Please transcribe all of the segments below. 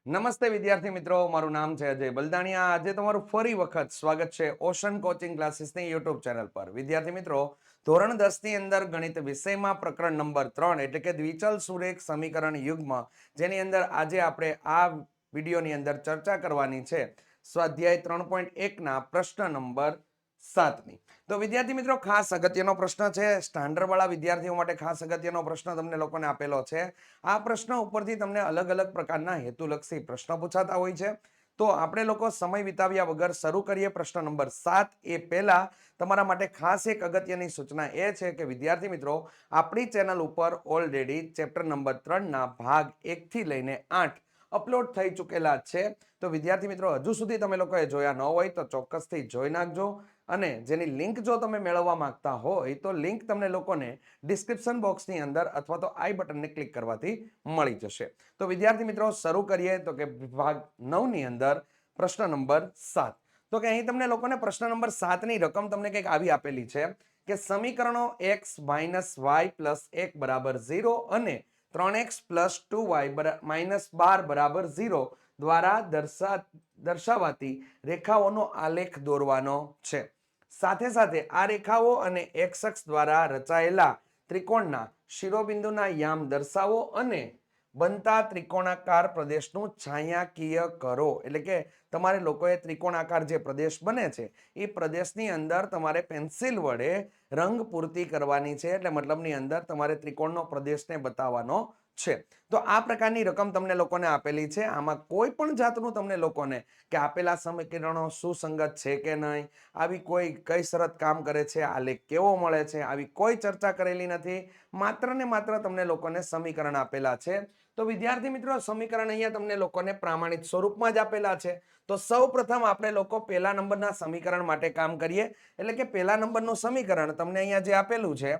નમસ્તે વિદ્યાર્થી મિત્રો, મારું નામ છે અજય બલદાણિયા. આજે તમારું ફરી વખત સ્વાગત છે ઓશન કોચિંગ ક્લાસીસની યુટ્યુબ ચેનલ પર. વિદ્યાર્થી મિત્રો, ધોરણ 10 ની અંદર ગણિત વિષયમાં પ્રકરણ નંબર 3 એટલે કે દ્વિચલ સુરેખ સમીકરણ યુગ્મ, જેની અંદર આજે આપણે આ વિડીયોની અંદર ચર્ચા કરવાની છે સ્વાધ્યાય 3.1 ના પ્રશ્ન નંબર 7ની. તો વિદ્યાર્થી મિત્રો, ખાસ અગત્યનો પ્રશ્ન છે. સ્ટાન્ડર્ડ વાળા વિદ્યાર્થીઓ માટે ખાસ અગત્યનો પ્રશ્ન તમને લોકોને આપેલો છે. આ પ્રશ્ન ઉપરથી તમને અલગ અલગ પ્રકારના હેતુલક્ષી પ્રશ્ન પૂછાતા હોય છે. તો આપણે લોકો સમય વિતાવ્યા વગર શરૂ કરીએ પ્રશ્ન નંબર 7. એ પહેલા તમારા માટે ખાસ એક અગત્યની સૂચના એ છે કે વિદ્યાર્થી મિત્રો, આપણી ચેનલ ઉપર ઓલરેડી ચેપ્ટર નંબર 3 ના ભાગ 1 થી લઈને 8 અપલોડ થઈ ચૂકેલા છે. તો વિદ્યાર્થી મિત્રો, હજુ સુધી તમે લોકોએ જોયા ન હોય તો ચોક્કસથી જોઈ નાખજો. અને જેની લિંક જો તમે મેળવવા માંગતા હોય તો લિંક તમને લોકોને ડિસ્ક્રિપ્શન બોક્સની અંદર અથવા તો આઈ બટનને ક્લિક કરવાથી મળી જશે. તો વિદ્યાર્થી મિત્રો, શરૂ કરીએ. તો કે ભાગ 9 ની અંદર પ્રશ્ન નંબર 7. તો કે અહીં તમને લોકોને પ્રશ્ન નંબર 7 ની રકમ તમને કંઈક આવી આપેલી છે કે સમીકરણો x - y + 1 બરાબર 0 અને 3x + 2y - 12 બરાબર 0 દ્વારા દર્શાવાતી રેખાઓનો આલેખ દોરવાનો છે. સાથે સાથે આ રેખાઓ અને x અક્ષ દ્વારા રચાયેલા ત્રિકોણના શિરોબિંદુના યામ દર્શાવો અને બનતા ત્રિકોણાકાર પ્રદેશનું છાયાકીય કરો. એટલે કે તમારે લોકોએ ત્રિકોણાકાર જે પ્રદેશ બને છે એ પ્રદેશની અંદર તમારે પેન્સિલ વડે રંગ પૂર્તિ કરવાની છે. એટલે મતલબની અંદર તમારે ત્રિકોણનો પ્રદેશને બતાવવાનો છે. તો આ પ્રકારની રકમ તમને લોકોને આપેલી છે. આમાં કોઈ પણ જાતનું તમને લોકોને કે આપેલા સમીકરણો સુસંગત છે કે નહીં, આવી કઈ શરત કામ કરે છે, આલેખ કેવો મળે છે, આવી કોઈ ચર્ચા કરેલી નથી. માત્ર ને માત્ર તમને લોકોને સમીકરણ આપેલા છે. તો વિદ્યાર્થી મિત્રો, સમીકરણ અહીંયા તમને લોકોને પ્રમાણિત સ્વરૂપમાં જ આપેલા છે. તો સૌ પ્રથમ આપણે લોકો પહેલા નંબરના સમીકરણ માટે કામ કરીએ. એટલે કે પહેલા નંબરનું સમીકરણ તમને અહીંયા જે આપેલું છે,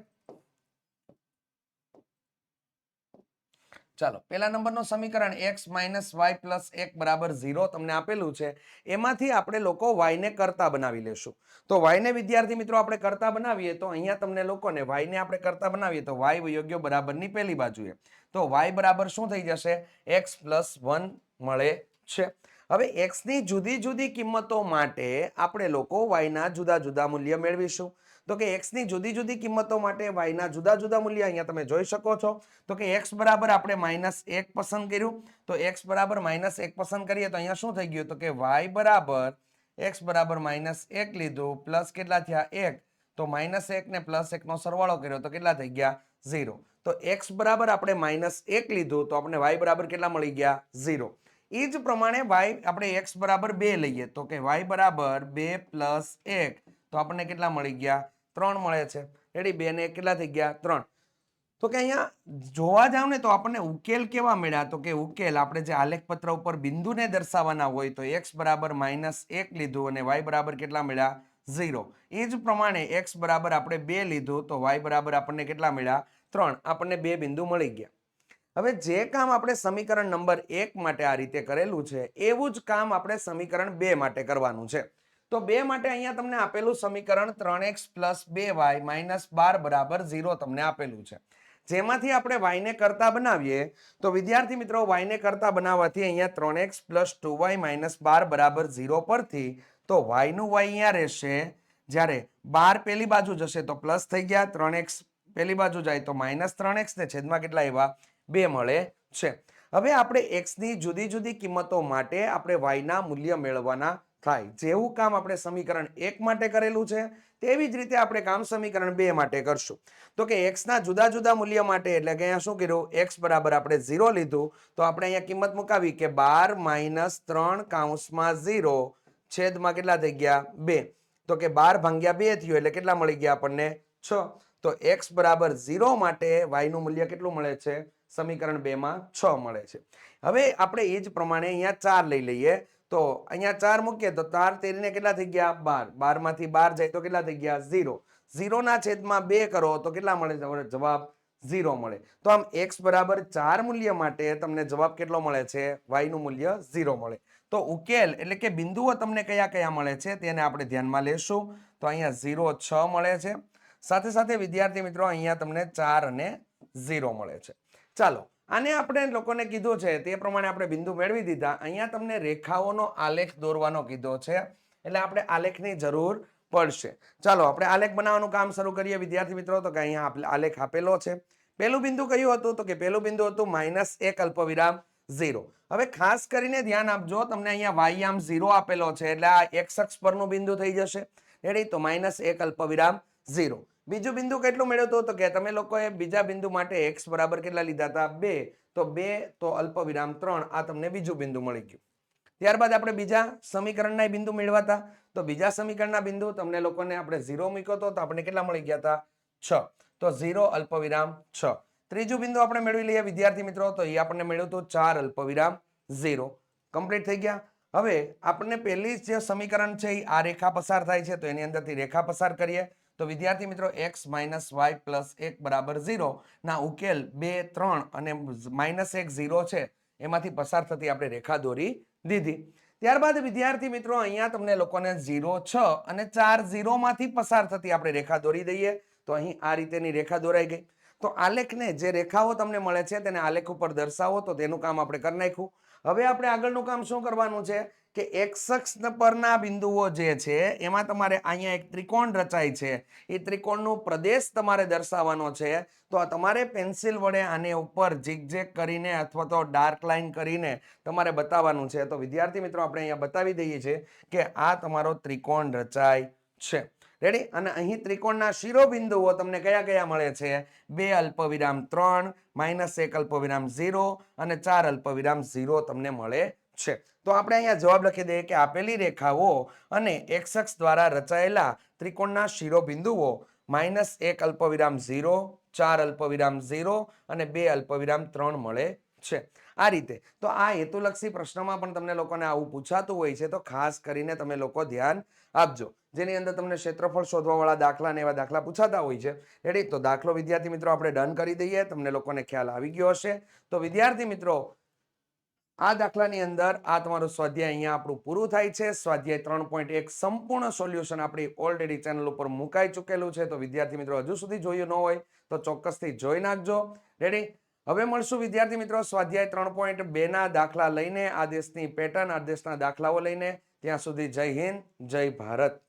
ચાલો પહેલા નંબરનું સમીકરણ x - y + 1 બરાબર 0 તમને આપેલું છે. એમાંથી આપણે લોકો y ને કરતા બનાવી લેશું. તો y ને વિદ્યાર્થી મિત્રો આપણે કરતા બનાવીએ તો અહીંયા તમને લોકોને y ને આપણે કરતા બનાવીએ તો y વિયોગ્ય બરાબરની પહેલી બાજુએ. તો y બરાબર શું થઈ જશે? x + 1 મળે છે. હવે x ની જુદી જુદી કિંમતો માટે આપણે લોકો y ના જુદા જુદા મૂલ્ય મેળવીશું. તો કે x ની જુદી જુદી કિંમતો માટે y ના જુદા જુદા મૂલ્ય અહીંયા તમે જોઈ શકો છો. તો કે x બરાબર આપણે -1 પસંદ કર્યું. તો x બરાબર -1 પસંદ કરીએ તો અહીંયા શું થઈ ગયું? તો કે y બરાબર x બરાબર -1 લીધું, પ્લસ કેટલા થયા? 1. તો -1 ને +1 નો સરવાળો કર્યો તો કેટલા થઈ ગયા? 0. તો x બરાબર આપણે -1 લીધું તો આપણે y બરાબર કેટલા મળી ગયા? 0. એ જ પ્રમાણે y આપણે x બરાબર 2 લઈએ તો કે y બરાબર 2 + 1 તો આપણને કેટલા મળી ગયા? 3 મળે છે. રેડી? 2 ને કેટલા થઈ ગયા? 3. તો કે અહીંયા જોવા જાવ ને તો આપણને ઉકેલ કેવા મળ્યા? તો કે ઉકેલ આપણે જે આલેખપત્ર ઉપર બિંદુને દર્શાવવાના હોય તો x બરાબર -1 લીધું અને y બરાબર કેટલા મળ્યા? 0. એ જ પ્રમાણે x બરાબર આપણે 2 લીધું તો y બરાબર આપણને કેટલા મળ્યા? 3. આપણને 2 બિંદુ મળી ગયા. હવે જે કામ આપણે સમીકરણ નંબર 1 માટે આ રીતે કરેલું છે એવું જ કામ આપણે સમીકરણ 2 માટે કરવાનું છે. તો 2 માટે અહીંયા તમને આપેલું સમીકરણ 3x + 2y - 12 બરાબર 0 તમને આપેલું છે. જેમાંથી આપણે y ને કરતા બનાવીએ તો વિદ્યાર્થી મિત્રો, y ને કરતા બનાવવાથી અહીંયા 3x + 2y - 12 બરાબર 0 પરથી તો y નું y અહીંયા રહેશે. જ્યારે 12 પેલી બાજુ જશે તો પ્લસ થઈ ગયા, 3x પેલી બાજુ જાય તો -3x ને છેદમાં કેટલા આવ્યા? 2 મળે છે. હવે આપણે x ની જુદી જુદી કિંમતો માટે આપણે y ના મૂલ્ય મેળવવાના થાય. જેવું કામ આપણે સમીકરણ 1 માટે કરેલું છે તેવી જ રીતે આપણે કામ સમીકરણ 2 માટે કરશું. તો કે x ના જુદા જુદા મૂલ્ય માટે એટલે કે અહીંયા શું કર્યું? x બરાબર આપણે 0 લીધું તો આપણે અહીંયા કિંમત મુકાવી કે 12 - 3 કૌંસમાં 0 છેદમાં કેટલા થઈ ગયા? 2. તો કે 12 ભાગ્યા 2 થયું એટલે કેટલા મળી ગયા આપણને? 6. તો x બરાબર 0 માટે y નું મૂલ્ય કેટલું મળે છે? સમીકરણ 2 માં 6 મળે છે. હવે આપણે એ જ પ્રમાણે અહીંયા 4 લઈ લઈએ. તો અહીંયા 4 મૂકીએ તો 4 તેરી ને કેટલા થઈ ગયા? 12. 12 માંથી 12 જાય તો કેટલા થઈ ગયા? 0. 0 ના છેદમાં 2 કરો તો કેટલા મળે? જવાબ 0 મળે. તો આમ x બરાબર 4 મૂલ્ય માટે તમને જવાબ કેટલો મળે છે? y નું મૂલ્ય 0 મળે. તો ઉકેલ એટલે કે બિંદુઓ તમને કયા કયા મળે છે તેને આપણે ધ્યાનમાં લેશું. તો અહીંયા 0, 6 મળે છે. સાથે સાથે વિદ્યાર્થી મિત્રો અહીંયા તમને 4 અને 0 મળે છે. ચાલો આને આપણે લોકોને કીધું છે તે પ્રમાણે આપણે બિંદુ મેળવી દીધા. અહીંયા તમને રેખાઓનો આલેખ દોરવાનો કીધો છે, એટલે આપણે આલેખની જરૂર પડશે. ચાલો આપણે આલેખ બનાવવાનું કામ શરૂ કરીએ વિદ્યાર્થી મિત્રો. તો કે અહીંયા આલેખ આપેલો છે. પહેલું બિંદુ કયું હતું? તો કે પહેલું બિંદુ હતું -1 અલ્પવિરામ 0. હવે ખાસ કરીને ધ્યાન આપજો, તમને અહીંયા વાયામ 0 આપેલો છે, એટલે આ x અક્ષ પરનું બિંદુ થઈ જશે. રેડી? તો -1 અલ્પવિરામ 0. બીજું બિંદુ કેટલું મેળવ્યું હતું? તો કે તમે લોકોએ બીજા બિંદુ માટે x બરાબર કેટલા લીધા હતા? 2. તો 2 તો અલ્પવિરામ 3. આ તમને બીજું બિંદુ મળી ગયું. ત્યારબાદ આપણે બીજા સમીકરણના બિંદુ મેળવાતા. તો બીજા સમીકરણના બિંદુ તમને લોકોને આપણે 0 મૂક્યો હતો, તો આપણે કેટલા મળી ગયા હતા? 6. તો 0 અલ્પવિરામ 6. ત્રીજું બિંદુ આપણે મેળવી લઈએ વિદ્યાર્થી મિત્રો. તો એ આપણને મળ્યું હતું 4 અલ્પવિરામ 0. કમ્પ્લીટ થઈ ગયા. હવે આપણને પહેલી જે સમીકરણ છે આ રેખા પસાર થાય છે, તો એની અંદરથી રેખા પસાર કરીએ. તો વિદ્યાર્થી મિત્રો x - y + 1 = 0 ના ઉકેલ 2 3 અને -1 0 છે, એમાંથી પસાર થતી આપણે રેખા દોરી દીધી. ત્યારબાદ વિદ્યાર્થી મિત્રો અહીંયા તમને લોકોને 0 6 અને 4 0 માંથી પસાર થતી આપણે રેખા દોરી દઈએ. તો અહીં આ રીતેની રેખા દોરાઈ ગઈ. તો આલેખને જે રેખાઓ તમને મળે છે તેને આલેખ ઉપર દર્શાવો, તો તેનું કામ આપણે કરી નાખ્યું. હવે આપણે આગળનું કામ શું કરવાનું છે કે x અક્ષ પરના બિંદુઓ જે છે એમાં તમારે અહીંયા એક ત્રિકોણ રચાય છે, એ ત્રિકોણનો પ્રદેશ તમારે દર્શાવવાનો છે. તો તમારે પેન્સિલ વડે આને ઉપર ઝિગઝેગ કરીને અથવા તો ડાર્ક લાઈન કરીને તમારે બતાવવાનું છે. તો વિદ્યાર્થી મિત્રો આપણે અહીંયા બતાવી દઈએ છીએ કે આ તમારો ત્રિકોણ રચાય છે. રેડી? અને અહીં ત્રિકોણના શિરોબિંદુઓ તમને કયા કયા મળે છે? 2 અલ્પવિરામ 3, -1 અલ્પવિરામ 0 અને 4 અલ્પવિરામ 0 તમને મળે છે. તો આપણે અહીંયા જવાબ લખી દઈએ કે આપેલી રેખાઓ અને x અક્ષ દ્વારા રચાયેલા ત્રિકોણના શિરોબિંદુઓ -1 અલ્પવિરામ 0, 4 અલ્પવિરામ 0 અને 2 અલ્પવિરામ 3 મળે છે. આ રીતે. તો આ હેતુલક્ષી પ્રશ્નમાં પણ તમને લોકોને આવું પૂછાતું હોય છે, તો ખાસ કરીને તમે લોકો ધ્યાન આપજો. જેની અંદર તમને ક્ષેત્રફળ શોધવા વાળા દાખલા ને એવા દાખલા પૂછાતા હોય છે. રેડી? તો દાખલો વિદ્યાર્થી મિત્રો આપણે ડન કરી દઈએ. તમને લોકોને ખ્યાલ આવી ગયો હશે. તો વિદ્યાર્થી મિત્રો આ દાખલાની અંદર આ તમારું સ્વાધ્યાય અહીંયા આપણું પૂરું થાય છે. સ્વાધ્યાય 3.1 સંપૂર્ણ સોલ્યુશન આપણી ઓલરેડી ચેનલ ઉપર મુકાઈ ચૂકેલું છે. તો વિદ્યાર્થી મિત્રો હજુ સુધી જોયું ન હોય તો ચોક્કસથી જોઈ નાખજો. રેડી? હવે મળશું વિદ્યાર્થી મિત્રો સ્વાધ્યાય 3.2 ના દાખલા લઈને, આદેશની પેટર્ન, આદેશના દાખલાઓ લઈને. ત્યાં સુધી જય હિન્દ, જય ભારત.